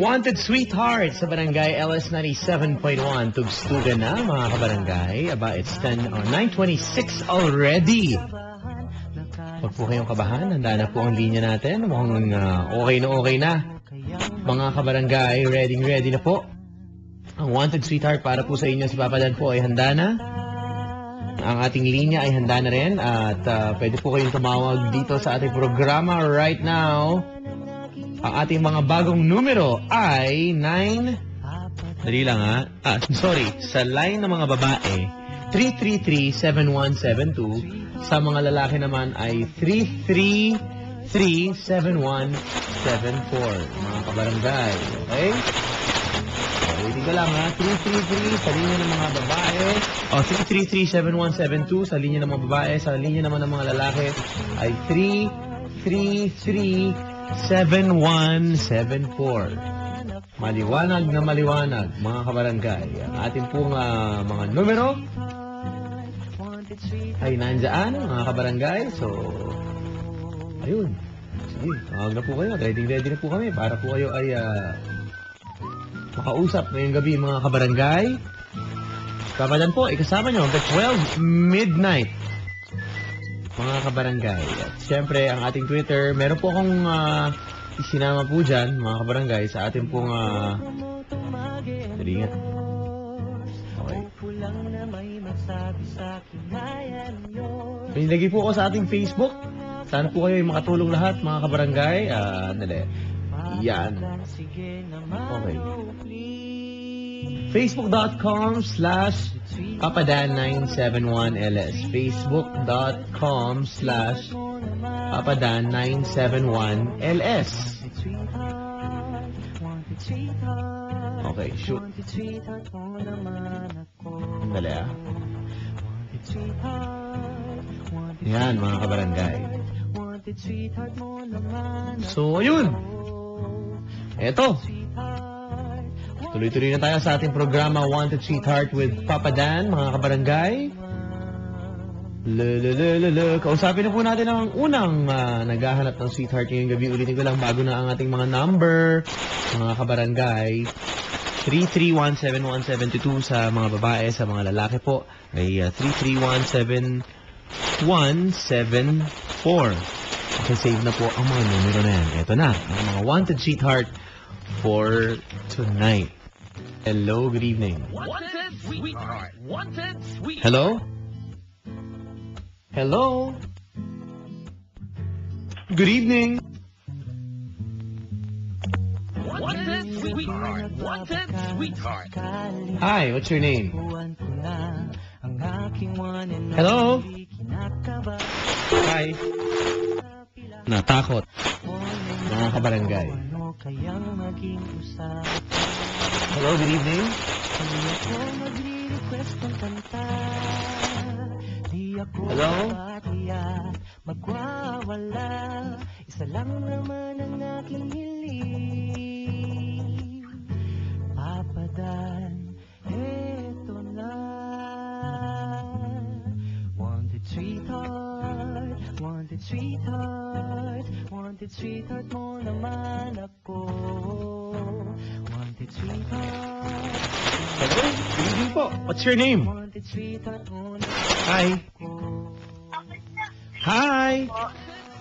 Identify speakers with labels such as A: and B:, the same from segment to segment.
A: Wanted Sweetheart sa Barangay LS 97.1. Tugstugan na mga kabarangay. Aba, it's 9:26 already. Huwag po kayong kabahan. Handa na po ang linya natin. Mukhang okay na. Mga kabarangay, ready na po. Ang Wanted Sweetheart para po sa inyo si Papa Dan po ay handa na. Ang ating linya ay handa na rin. At pwede po kayong tumawag dito sa ating programa right now. Ang ating mga bagong numero ay 9... Dali lang ha. Sa line ng mga babae, 333-7172. Sa mga lalaki naman ay 333-7174. Mga kabarangay. Okay? Waiting ka lang ha. 333 sa linya ng mga babae. 333-7172 sa linya ng mga babae. Sa linya naman ng mga lalaki ay 333-7174. Maliwanag na maliwanag, mga kabarangay. Ang ating pong mga numero ay nandyan, mga kabarangay. So, ayun. Sige, tawag na po kayo. Ready na po kami para po kayo ay makausap ngayong gabi, mga kabarangay. Papa Dan po, ikasama nyo hanggang 12 midnight. Mga kabarangay. At siyempre, ang ating Twitter, meron po akong isinama po dyan, mga kabarangay, sa ating pong dali nga. Okay. Pinilagay po ako sa ating Facebook. Saan po kayo makatulong lahat, mga kabarangay. Dali. Yan. Okay. Facebook.com/papadan971ls. Facebook.com/papadan971ls. Okay, shoot. Dali Yan, mga kabarangay. So, ayun. Eto. Tuloy-tuloy na tayo sa ating programa Wanted Sweetheart with Papa Dan, mga kabarangay. Kausapin na po natin ang unang naghahanap ng sweetheart ngayong gabi. Ulitin ko lang bago na ang ating mga number, mga kabarangay. 3317172 sa mga babae, sa mga lalaki po ay 3317174. Save na po ang mga numero na yan. Ito na, ang mga Wanted Sweetheart for tonight. Hello, good evening.
B: Wanted Sweetheart. Wanted Sweetheart.
A: Hello? Hello? Good evening.
B: Wanted Sweetheart. Wanted Sweetheart.
A: Hi, what's your name? Hello? Hi. Natakot. Mga kabarangay. Hello, good evening. Hello?
C: Isa lang naman ang aking hiling. Papa Dan, eto na. Wanted sweetheart, wanted sweetheart, wanted sweetheart mo naman ako. Wanted sweetheart.
A: Hello, good evening po. What's your name?
C: Wanted sweetheart mo naman
A: Hi. Hi.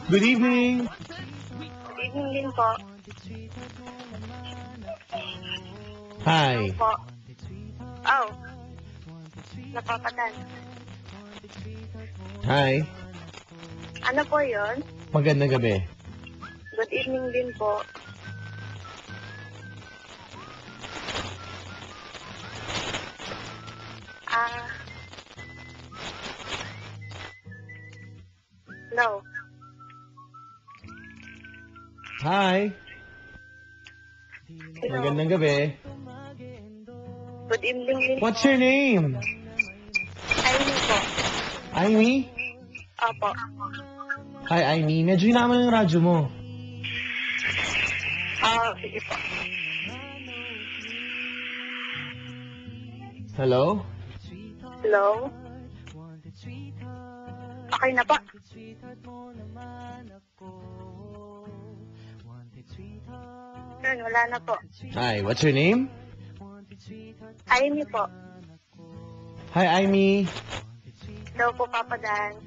A: Good evening.
D: Good evening din po.
A: Hi.
D: Po. Oh. Napapatan.
A: Hi.
D: Ano po yun?
A: Magandang gabi.
D: Good evening din po. No.
A: Hi.
D: Hello.
A: Magandang gabi.
D: Good evening din
A: What's
D: po.
A: your name?
D: Amy po.
A: Amy?
D: Opo.
A: Hi, Amy. Medyo hinaman yung radyo mo.
D: Sige po.
A: Hello?
D: Hello? Okay na po. Yun, wala na po.
A: Hi, what's your name?
D: Amy po.
A: Hi, Amy.
D: Hello po, Papa Dan.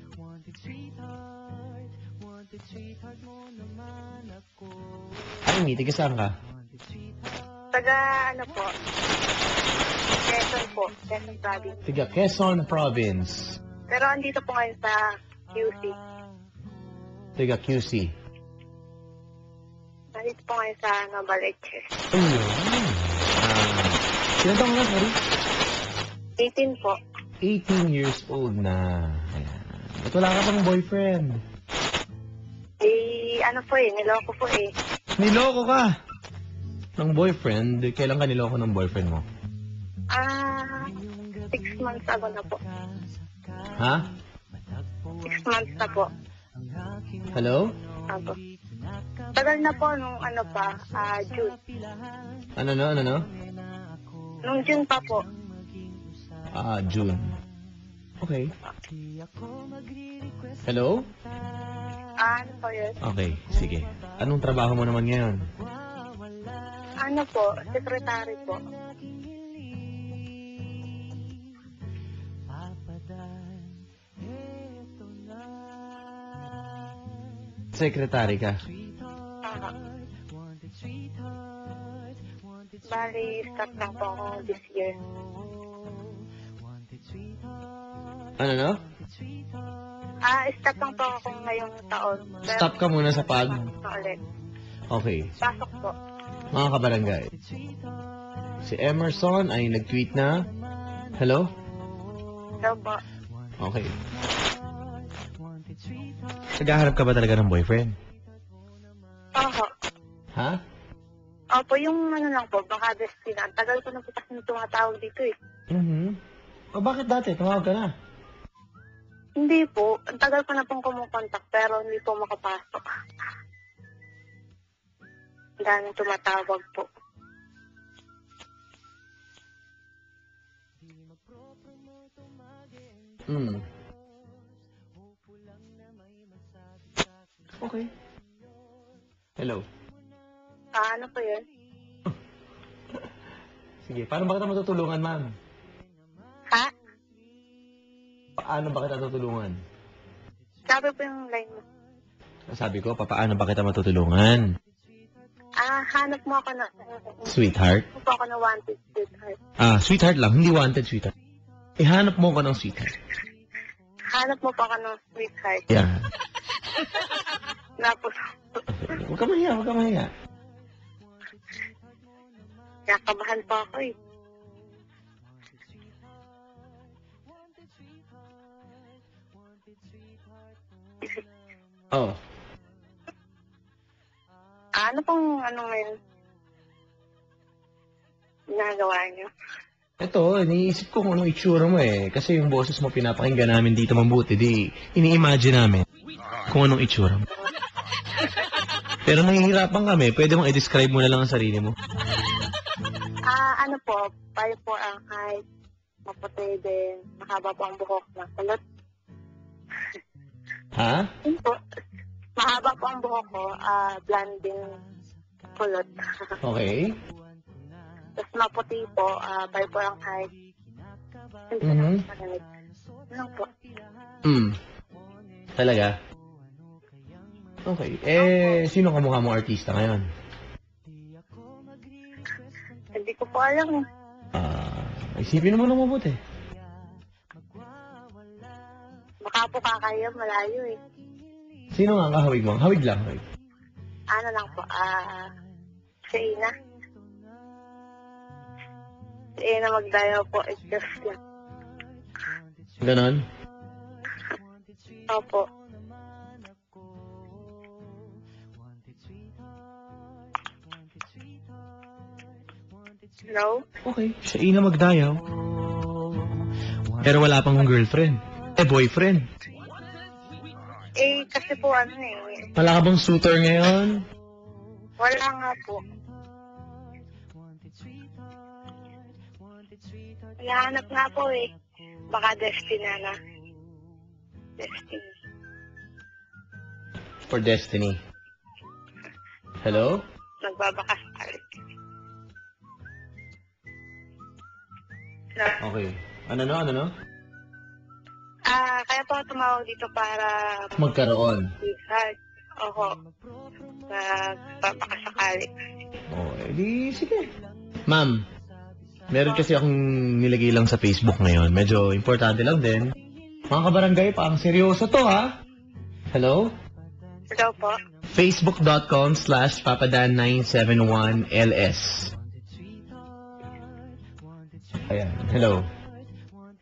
A: Amy, tiga saan ka?
D: Taga, ano po? Quezon po. Quezon Province.
A: Tiga Quezon Province.
D: Pero andito po ngayon sa QC.
A: Tiga QC.
D: Andito po ngayon sa Novaleches.
A: Ayun. Sino taong na, sorry?
D: 18 po.
A: 18 years old na. Ayan. At wala ka pang boyfriend.
D: Ano po niloko po
A: Niloko ka! Ng boyfriend? Kailan ka niloko ng boyfriend mo?
D: 6 months ago na po.
A: Ha?
D: 6 months na po.
A: Hello?
D: Apo. Tagal na po nung June.
A: Ano?
D: Nung June pa po.
A: June. Okay. Hello?
D: Ano po yun?
A: Okay, sige. Anong trabaho mo naman ngayon?
D: Ano po? Secretary po.
A: Secretary ka?
D: Bali, start lang po ako this year.
A: Ano?
D: Start lang po ako ngayong taon. Pero,
A: Stop ka muna sa pag...
D: ulit.
A: Okay.
D: Pasok po.
A: Mga kabarangay. Si Emerson ay nag-tweet na... Hello?
D: Hello po.
A: Okay. Naghahanap ka ba talaga ng boyfriend?
D: Oho.
A: Ha?
D: Opo, yung ano lang po, baka destina. Ang tagal ko na po kasi tumatawag dito
A: O bakit dati? Tumawag ka na.
D: Hindi po. Ang tagal ko na pong kumukontak pero hindi po makapasok. Ang daming tumatawag po.
A: Okay. Hello?
D: Ano po yun?
A: Sige, paano ba kita matutulungan, ma'am?
D: Ha?
A: Paano ba kita tutulungan?
D: Sabi po yung line mo.
A: Sabi ko, paano ba kita matutulungan?
D: Hanap mo ako na...
A: Sweetheart?
D: Hanap mo ako na wanted sweetheart.
A: Sweetheart lang, hindi wanted sweetheart. Ihanap mo ko ng sweetheart.
D: Hanap mo pa ako ng sweetheart.
A: Yeah.
D: Tapos,
A: Huwag ka mahiya.
D: nakabahan pa ako
A: Oh.
D: Ano pong ngayon? Ginagawa niyo?
A: Ito, iniisip ko kung anong itsura mo eh. Kasi yung boses mo pinapakinggan namin dito mabuti. Di, ini-imagine namin kung anong itsura mo. Pero nahihirapan kami. Pwede mong i-describe mo na lang ang sarili mo.
D: Ano po, 5'4" ang height, maputi din, mahaba po ang buhok na kulot.
A: Ha?
D: Yun po, mahaba po ang buhok ko, blonding kulot.
A: Okay.
D: Tapos maputi po, 5'4" ang height. Ano po?
A: Talaga? Okay. Sino kamukha mong artista ngayon?
D: Hindi ko po alam.
A: Isipin mo lang mabuti.
D: Baka po kakaya, malayo
A: Sino nga ang kahawig mo? Hawig lang, hawig.
D: Ano lang po, si Ina. Si Ina magdayo po, it's just lang.
A: Ganon?
D: Opo. Hello?
A: Okay. Siya ina magdayaw. Pero wala pang girlfriend. Boyfriend.
D: Kasi po
A: Wala ka bang suitor ngayon?
D: wala nga po. Hinahanap nga po Baka Destina na. Destiny.
A: For destiny. Hello?
D: Nagbabakas tayo.
A: Okay. Ano no?
D: Kaya po ako tumawag dito para
A: Magkaroon.
D: mag-recharge. Oho. Papakasakali.
A: Oh, edi sige. Ma'am, meron kasi akong nilagay lang sa Facebook ngayon. Medyo importante lang din. Mga kabarangay, parang seryoso to ha. Hello?
D: Hello po.
A: Facebook.com/papadan971ls. Ayan. Hello.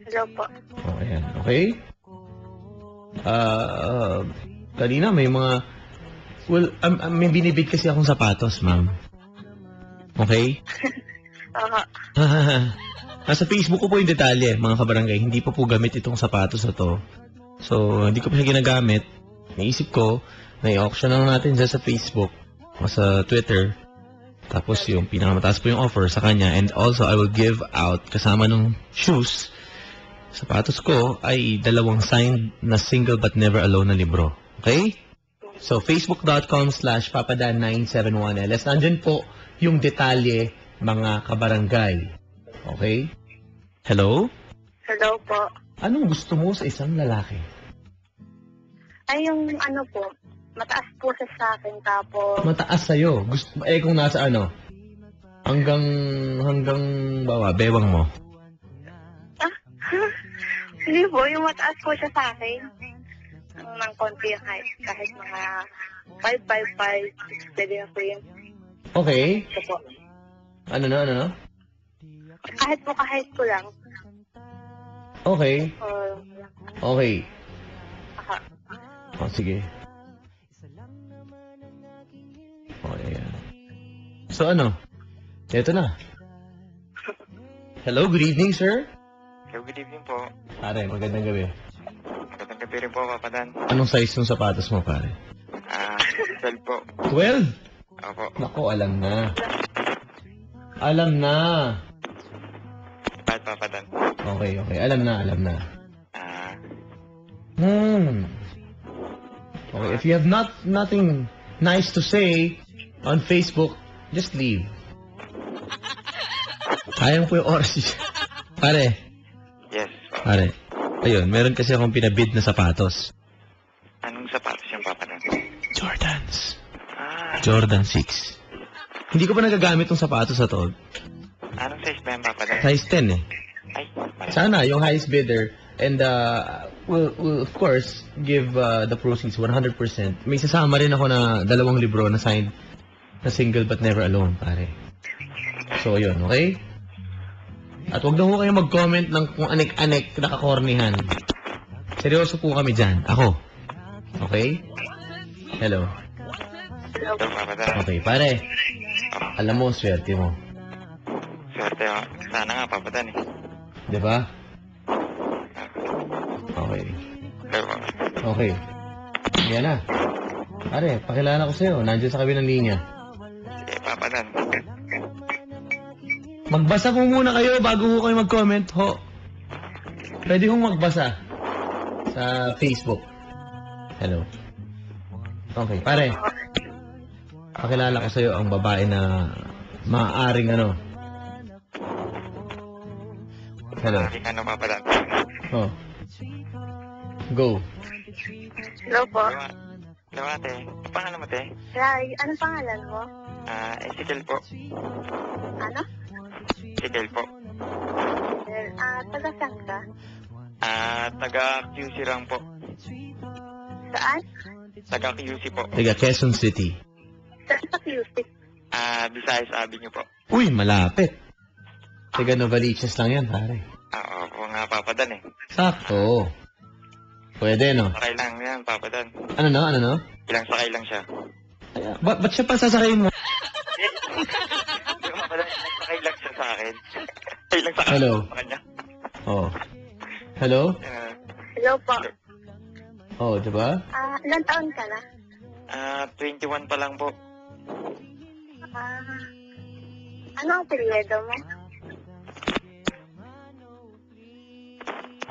D: Hello po.
A: Oh, ayan. Okay? Kanina may mga... Well, may binibid kasi akong sapatos, ma'am. Okay?
D: Oho.
A: Nasa Facebook ko po yung detalye, mga kabarangay. Hindi pa po gamit itong sapatos na to. So, hindi ko pa siya ginagamit. Naisip ko, na i-auction lang natin dyan sa Facebook o sa Twitter. Tapos yung pinakamataas po yung offer sa kanya. And also, I will give out, kasama ng shoes, sapatos ko, ay 2 signed na Single But Never Alone na libro. Okay? So, facebook.com/papadan971ls. Nandyan po yung detalye, mga kabarangay. Okay? Hello?
D: Hello po.
A: Anong gusto mo sa isang lalaki?
D: Ay, yung ano po, mataas po siya sa akin, tapos...
A: Mataas sa'yo. Gusto, kung nasa ano? Hanggang bewang mo.
D: Hindi po, yung mataas po siya sa akin. Ng konti yung height. Kahit mga 5'5", 6', pwede na po yun.
A: Okay.
D: Ito po.
A: Ano no?
D: Kahit po kahit ko lang.
A: Okay. Okay.
D: Aha.
A: Oh, sige. Oh, ayan. So, ano? Ito na. Hello, good evening, sir.
E: Hello, good evening po.
A: Pare, magandang gabi.
E: Magandang gabi rin po, Papadan.
A: Anong size ng sapatos mo, pare?
E: 12 po.
A: 12?
E: Opo.
A: Nako, alam na. Alam na.
E: Bakit, Papadan?
A: Okay. Alam na.
E: Ah,
A: Okay, if you have nothing nice to say on Facebook, just leave. Kayang po yung oras. Pare,
E: yes po.
A: pare. Ayun, meron kasi akong pinabid na sapatos.
E: Anong sapatos yung Papadan?
A: Jordans.
E: Ah,
A: Jordan 6. Hindi ko pa nagagamit ng sapatos na to.
E: anong size ba yung Papadan?
A: Size 10 eh.
E: Ay, pala.
A: Sana, yung highest bidder. And we'll of course give the proceeds 100%. May sasama rin ako na 2 libro na signed na Single But Never Alone, pare. So, yun, okay? At wag na ho kayo mag-comment ng kung anek-anek nakakornihan. Seryoso po kami dyan. Ako. Okay? Hello.
E: Hello, Papadan.
A: Okay, pare. Alam mo, swerte mo.
E: Swerte mo. Sana nga, Papadan eh.
A: Di ba? Okay.
E: Hello po.
A: Okay. Yan na. Pare, pakilala ko sa'yo. Nandiyan sa kabilang linya.
E: Sige, Papadan.
A: Magbasa po muna kayo bago ho kayo mag-comment, ho. Pwede hong magbasa sa Facebook. Hello. Okay, pare. Pakilala ko sa'yo ang babae na maaaring ano. Hello.
E: Aking ano, Papadan?
A: Oh. Go.
D: Hello po.
E: Hello, ate. Ang pangalan mo, te?
D: Ray, anong pangalan mo?
E: Ezekiel po.
D: Ano?
E: Ezekiel po.
D: Taga saan ka?
E: Taga QC lang po.
D: Saan?
E: Taga QC po.
A: Tiga Quezon City.
D: Saan sa music?
E: Visayas Avenue po.
A: Uy, malapit. Tiga Novaliches lang yan, pare.
E: Oo, nga, Papadan eh.
A: Sakto. Pwede, no?
E: Sakay lang yan, Papadan.
A: Ano no?
E: Ilang sakay lang siya.
A: Ba't siya pa sasakayin mo?
E: Yung Papadan, ilang sakay lang siya sa akin. Ilang sakay
A: Hello.
E: sa kanya.
A: Oh. Hello?
D: Hello po.
A: Oh, diba?
D: Ilan taon ka na?
E: 21 pa lang po.
D: Ano ang apelyido mo?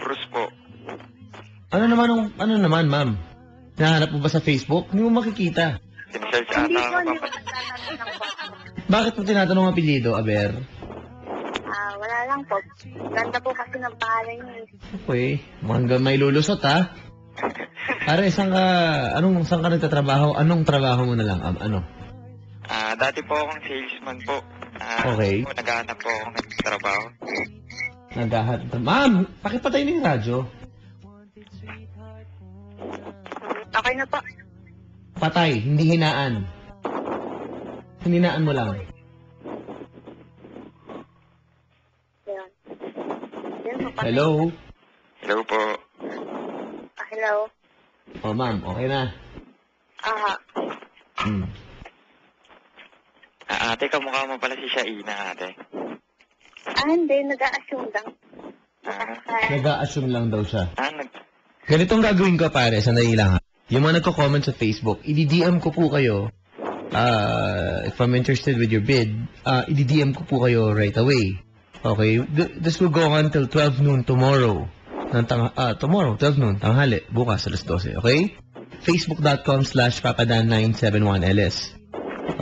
E: Cruz po.
A: Ano naman, ma'am? Nahanap mo ba sa Facebook? Hindi mo makikita.
E: Sinesearch
D: Hindi
E: ata
D: po,
E: ako,
D: hindi ko
E: Papadan.
D: nagtatanong ng boss mo.
A: Bakit mo tinatanong ang apelyido, Aber?
D: Wala lang lang po. Ganda po kasi ng pangalan niya eh.
A: Okay. Mukhang may lulusot, ha? Pare, saan ka nagtatrabaho? Anong trabaho mo na lang? Ano?
E: Dati po akong salesman po.
A: Okay.
E: Naghahanap po ako ng trabaho.
A: Ma'am, pakipatay na yung radyo.
D: Okay na po.
A: Patay, hindi hinaan. Hininaan mo lang.
D: Yan. Yan po.
A: Hello?
E: Hello po.
D: Hello.
A: Oh, ma'am, okay na.
D: Aha.
A: Hmm.
E: Ate, kamukha mo pala si Shaina, ate.
D: Hindi. Nag-a-assume lang.
A: Nag-a-assume lang daw siya.
E: Nag...
A: Ganitong gagawin ko, pare, sandali lang ha. Yung mga nagko-comment sa Facebook, i-DM ko po kayo. If I'm interested with your bid, i-DM ko po kayo right away. Okay? This will go on till 12 noon tomorrow. Tomorrow, 12 noon, tanghali, bukas, alas 12, okay? Facebook.com/papadan971ls.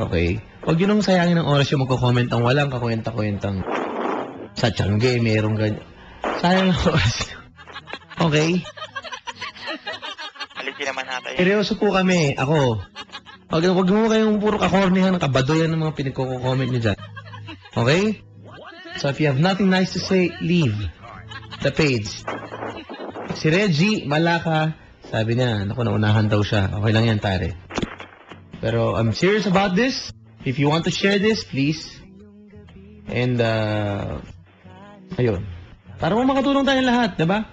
A: Okay? Huwag yun nung sayangin ng oras yung magko-comment ang walang kakwenta-kwentang sa Tiangge, merong ganyan. Sayang ng oras. Okay?
E: Aliki naman ate.
A: Seryoso po kami, ako. Wag mo kayong puro kakornihan, kabadoyan ng mga pinagko-comment nyo dyan. Okay? So if you have nothing nice to say, leave the page. Si Reggie, Malaka, sabi niya, naku, naunahan daw siya. Okay lang yan, pare. Pero I'm serious about this. If you want to share this, please. And, ayun. Para mo makatulong tayo lahat, diba?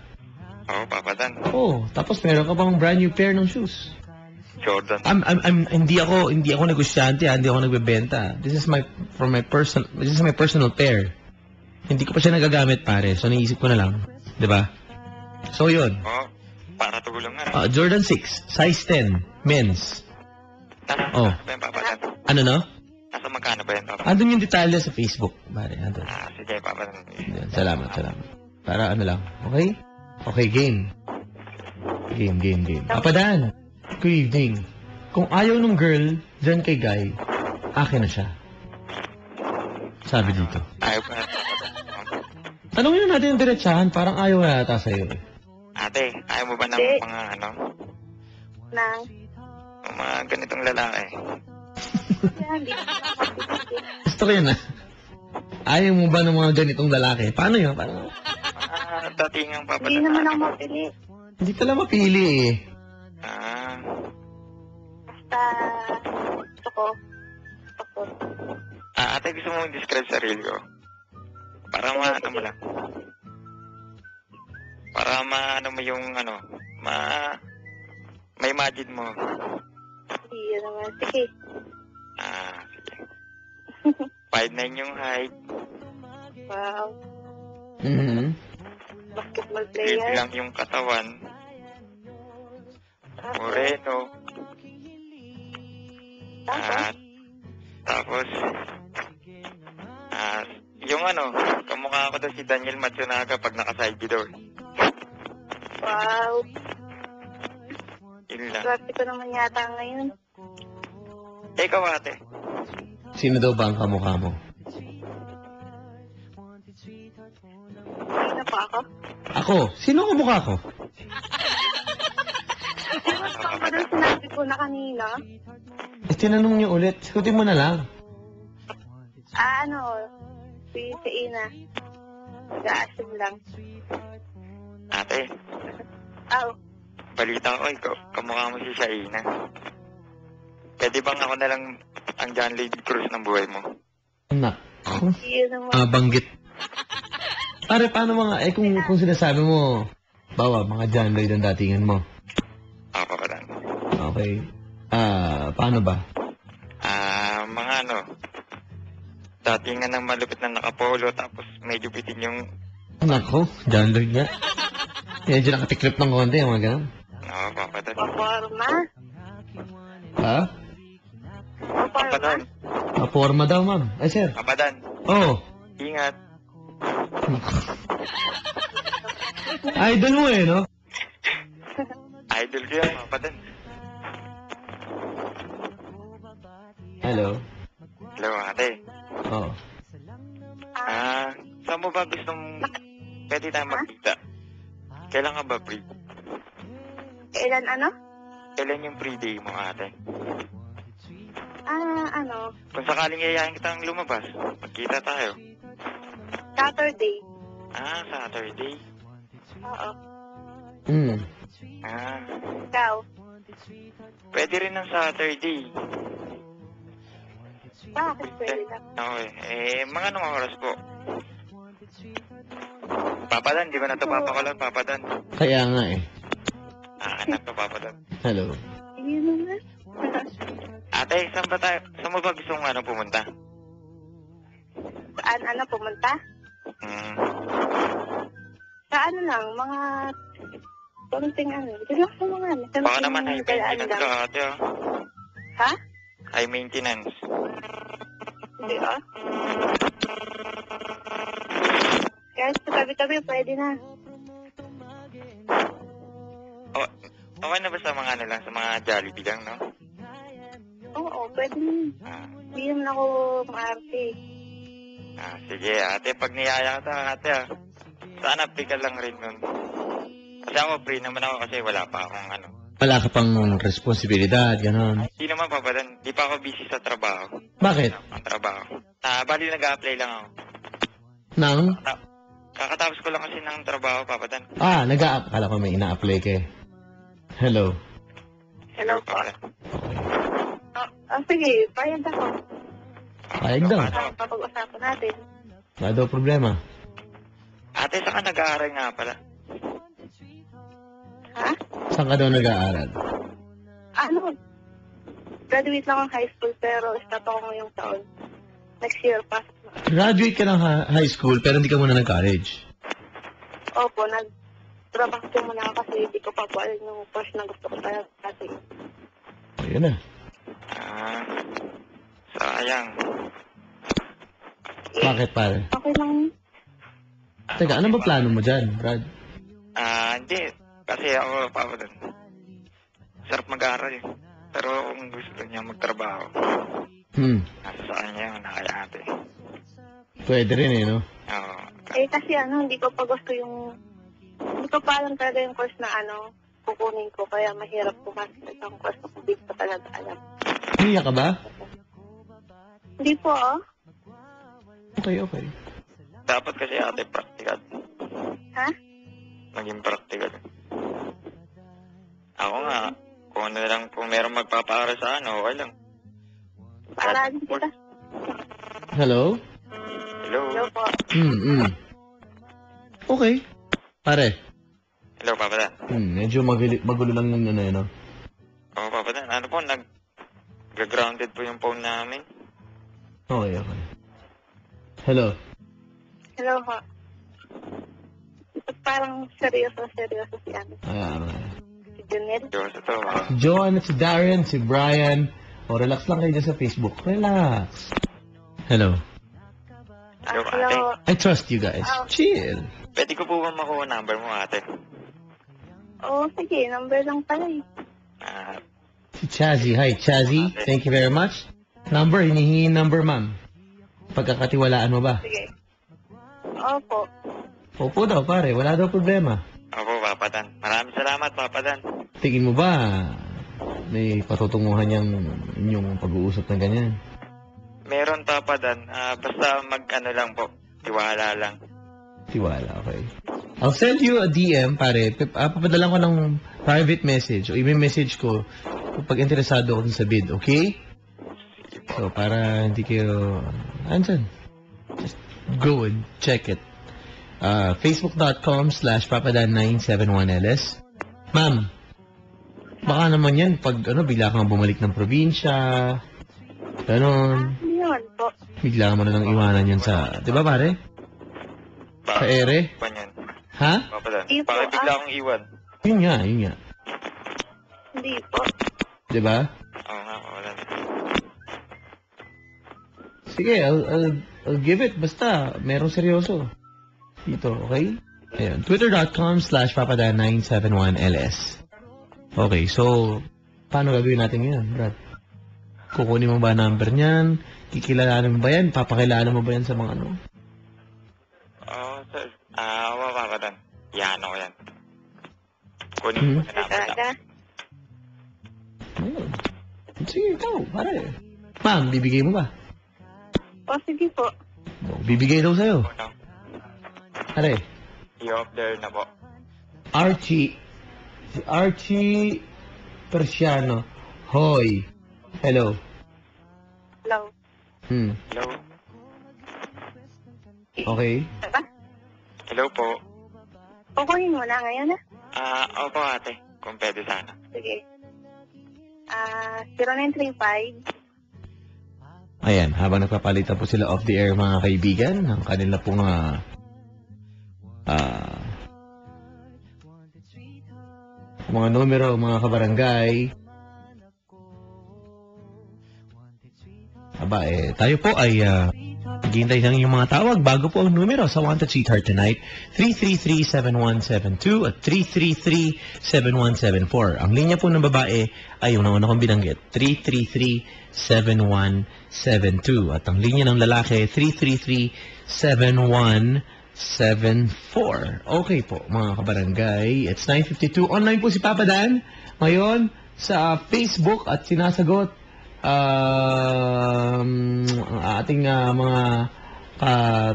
E: Oo, Papadan.
A: Oh, tapos meron ka pang brand new pair ng shoes.
E: Jordan.
A: Hindi ako negosyante, hindi ako nagbebenta. This is my personal pair. Hindi ko pa siya nagagamit, pare. So naisip ko na lang, 'di ba? So 'yun.
E: Oo, para tulong nga.
A: Jordan 6, size 10, men's. Oh.
E: Nasa ba yung Papadan?
A: Ano no?
E: Nasa magkano ba yan, Papadan?
A: Andun yung detalye sa Facebook, pare. Andun.
E: Sige, Papadan.
A: Yan, salamat. Para ano lang, okay? Okay, game. Game. Papadan. Good evening. Kung ayaw ng girl dyan kay Guy, akin na siya. Sabi dito.
E: Ayaw pa.
A: Tanungin na natin yung diretsahan, parang ayaw na yata sa'yo eh.
E: Ate, ayaw mo ba ng
D: Hindi.
E: mga
D: Nang.
E: ng mga ganitong lalaki?
D: Hindi ko na mapipili.
A: Gusto ko yun ah. Ayaw mo ba ng mga ganitong lalaki? Paano yun? Parang,
E: Datingang Papadan.
D: Hindi naman ako mapili.
A: hindi pala mapili eh.
D: Basta gusto ko.
E: Ate, gusto mo i-describe sarili ko? Para maano mo lang. Para maano mo yung may imagine mo.
D: Hindi naman. Sige.
E: Sige. 5'9" yung height.
D: Wow.
A: Mm-hmm.
D: Basketball
E: Build
D: player.
E: lang yung katawan. Moreno. Tapos, yung kamukha ko daw si Daniel Matsunaga pag naka-side daw.
D: Wow.
E: Yun lang.
D: Swerte ko naman yata ngayon.
E: Ikaw ate.
A: Sino daw ba ang kamukha mo?
D: Sino pa ako?
A: Ako. Sino ang kamukha ko?
D: Ano ba doon sinabi ko na kanina?
A: Tinanong niyo ulit. Sikutin mo na lang.
D: Si Ina. Nag-a-assume lang.
E: Ate, balita ko, ikaw, kamukha mo si Shaina. Pwede bang ako na lang ang John Lady Cruz ng buhay mo?
A: Nako.
D: Yun naman.
A: Banggit. Pare, paano kung sinasabi mo, bawa, mga John Lloyd ang datingan mo.
E: Ako pa lang.
A: Okay. Paano ba?
E: Mga datingan ng malupit na nakapolo, tapos medyo bitin yung,
A: Nako, John Lloyd nga. Medyo nakatiklip ng konti, mga ganun.
E: Papadan.
D: Paporma.
A: Ha?
E: Papadan.
A: Paporma daw, ma'am. Ay, sir.
E: Papadan.
A: Oo.
E: Ingat.
A: Idol mo eh, no?
E: Idol ko yan, Papadan.
A: Hello?
E: Hello, ate.
A: Oo.
E: Saan mo ba gustong pwede tayong magkita? Kailan ka ba free?
D: Kailan ano?
E: Kailan yung free day mo, ate?
D: Ano?
E: Kung sakaling yayain kitang lumabas, magkita tayo.
D: Saturday.
E: Saturday.
D: Oo.
A: Hmm.
D: Ikaw?
E: Pwede rin ng Saturday.
D: Bakit pwede na?
E: Okay. Mga anong oras po? Papadan, di ba na ito papakulan, Papadan?
A: Kaya nga eh.
E: Anak ko, Papadan.
A: Hello.
D: Yun naman.
E: Ate, saan mo ba gustong pumunta?
D: Saan pumunta? Sa lang, mga konting relax na mga
E: Baka naman high maintenance ka, ate, oh.
D: Ha?
E: High maintenance.
D: Hindi, Kaya sa tabi-tabi, pwede na.
E: Okay na ba sa mga sa mga Jollibee lang, no?
D: Oo, pwede na. Hindi naman ako maarte.
E: Sige, ate, pag niyaya ka ate, sana pick lang rin nun. Kasi ako, free naman ako kasi wala pa akong
A: Wala ka pang responsibilidad, gano'n.
E: Hindi naman, Papadan. Di pa ako busy sa trabaho.
A: Bakit?
E: Ang trabaho. Bali nag-a-apply lang ako.
A: Nang?
E: Kakatapos ko lang kasi ng trabaho, Papadan.
A: Akala ko may ina-apply ka eh. Hello.
D: Hello po. Sige, payag ako.
A: Payag daw.
D: Papag-usapan natin.
A: Wala daw problema.
E: Ate, saan ka nag-aaral nga pala?
D: Ha?
A: Saan ka daw nag-aaral?
D: Graduate lang ang high school pero stop ako ngayong taon. Next year pa.
A: Graduate ka ng high school pero hindi ka muna nag-college.
D: Opo, nag-trabaho ko muna ako kasi hindi ko pa po alam yung course na gusto ko talaga kasi.
A: Ayun na.
E: Sayang.
A: Bakit pare?
D: Okay lang.
A: Teka, ano ba plano mo dyan, Brad?
E: Hindi. Kasi ako, Papadan. Sarap mag-aaral eh. Pero kung gusto niya magtrabaho, nasa sa kanya yung nakayate.
A: Pwede rin eh, no?
E: Oo.
D: Kasi hindi ko pa gusto hindi ko pa alam talaga yung course na kukunin ko. Kaya mahirap pumasok sa isang course na hindi ko talaga alam.
A: Hiya ka ba?
D: Hindi po,
A: Okay.
E: Dapat kasi ate, practical.
D: Ha?
E: Maging practical. Ako nga, kung meron magpapaaral sa okay lang.
D: Paaralin kita.
A: Hello?
E: Hello?
D: Hello po.
A: Okay. Pare.
E: Hello, Papadan.
A: Medyo magulo lang yung no?
E: Oo, Papadan. Nag-grounded po yung phone namin.
A: Okay. Hello?
D: Hello po. Parang seryoso si si Junel.
E: Diyos, ito.
A: Si John, si Darren, si Brian. Relax lang kayo dyan sa Facebook. Relax. Hello?
E: Hello,
D: Hello.
A: I trust you guys. Chill.
E: Pwede ko po ba makuha number mo, ate?
D: Sige. Number lang pala eh.
A: Si Chazzy. Hi, Chazzy. Thank you very much. Number, hinihingi number, ma'am. Pagkakatiwalaan mo ba?
D: Sige. Opo.
A: Opo daw, pare. Wala daw problema.
E: Opo, Papadan. Maraming salamat, Papadan.
A: Tingin mo ba may patutunguhan yung pag-uusap ng ganyan?
E: Meron, Papadan. Basta lang po. Tiwala lang.
A: Tiwala, okay. I'll send you a DM, pare. Papadala ko ng private message o i-message ko pag interesado ako sa bid, okay? So, para hindi kayo... Andyan. Just go and check it. Facebook.com/papadan971ls. Ma'am, baka naman yan pag bigla kang bumalik ng probinsya. Ganon.
D: Yun po.
A: Bigla mo na lang iwanan yan sa... Di ba, pare? Sa ere?
E: Iwan yan.
A: Ha?
E: Papadan.
D: Hindi po,
E: Bakit bigla akong iwan?
A: Yun nga.
D: Hindi po.
A: Di ba?
E: Oo nga, wala.
A: Sige, I'll give it. Basta, merong seryoso. Dito, okay? Ayan. Twitter.com/papadan971ls. Okay, so, paano gagawin natin yan, Brad? Kukunin mo ba number niyan? Kikilalanin mo ba yan? Papakilala mo ba yan sa mga
E: Yan ako yan. Kunin ko na naman.
D: Talaga?
A: Oh. Sige, ikaw, pare. Ma'am, bibigay mo ba?
D: O, sige po.
A: Oh, bibigay daw sa'yo.
E: Ano?
A: Pare,
E: You up there na po.
A: Archie. Si Archie Persiano. Hoy. Hello.
D: Hello.
E: Hello?
A: Okay.
D: Diba?
E: Hello po.
D: Kukunin mo na ngayon, ah.
E: Opo ate. Kung pwede sana.
D: Sige. 0935.
A: Ayan, habang nagpapalitan po sila off the air mga kaibigan, ang kanila pong mga numero, mga kabarangay. Aba, tayo po ay naghihintay lang yung mga tawag bago po ang numero sa Wanted Sweetheart tonight. 333-7172 at 333-7174. Ang linya po ng babae ay yung nauna kong binanggit, 333-7172. At ang linya ng lalaki, 333-7174. Okay po, mga kabarangay. It's 9:52. Online po si Papa Dan ngayon sa Facebook at sinasagot ang ating mga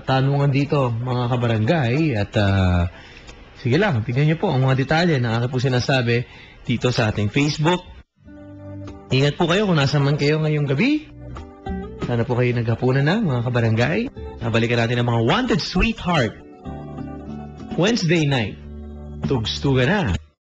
A: tanungan dito, mga kabarangay. At sige lang, tignan niyo po ang mga detalye na aking po sinasabi dito sa ating Facebook. Ingat po kayo kung nasa man kayo ngayong gabi. Sana po kayo naghapunan na, mga kabarangay. Nabalikan natin ang mga Wanted Sweetheart Wednesday night. Tugstugan na.